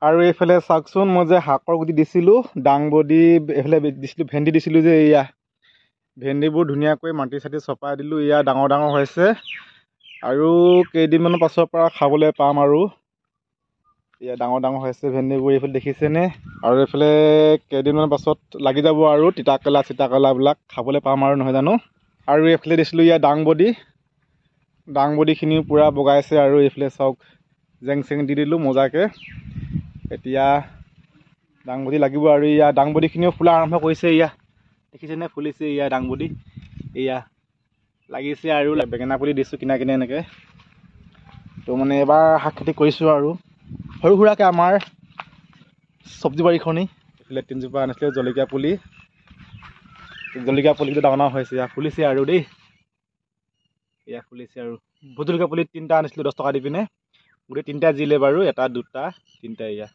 আৰু এইফালে চাওকচোন, মই যে শাকৰ গুটি দিছিলোঁ, দাংবডি এইফালে দিছিলোঁ, ভেন্দি দিছিলোঁ যে, এয়া ভেন্দিবোৰ ধুনীয়াকৈ মাটি চাটি চপাই দিলোঁ। এয়া ডাঙৰ ডাঙৰ হৈছে আৰু কেইদিনমানৰ পাছৰ পৰা খাবলৈ পাম আৰু। এয়া ডাঙৰ ডাঙৰ হৈছে ভেন্দিবোৰ, এইফালে দেখিছেনে? আৰু এইফালে কেইদিনমান পাছত লাগি যাব আৰু তিতাকেৰেলা চিতাকেৰেলাবিলাক খাবলৈ পাম আৰু, নহয় জানো? আৰু এইফালে দিছিলোঁ এয়া দাংবডিখিনিও পূৰা বগাইছে। আৰু এইফালে চাওক, জেং চেং দি দিলোঁ মজাকৈ। এতিয়া দাংবডি লাগিব আৰু এয়া দাংবডিখিনিও ফুলা আৰম্ভ কৰিছে। এয়া দেখিছেনে, ফুলিছে এয়া দাংবডি, এয়া লাগিছে। আৰু বেঙেনা পুলি দিছোঁ কিনা কিনা এনেকৈ। তো মানে এবাৰ শাক খেতি কৰিছোঁ আৰু সৰু সুৰাকৈ আমাৰ চব্জি বাৰীখনি। এইফালে 3জোপা আনিছিলে জলকীয়া পুলিটো ডাঙৰ ডাঙৰ হৈছে, এয়া ফুলিছে আৰু দেই, এয়া ফুলিছে। আৰু ভোট জলকীয়া পুলি 3টা আনিছিলোঁ 10 টকা দি পিনে, গোটেই 3টা জিলে বাৰু, 1 2 3 এয়া।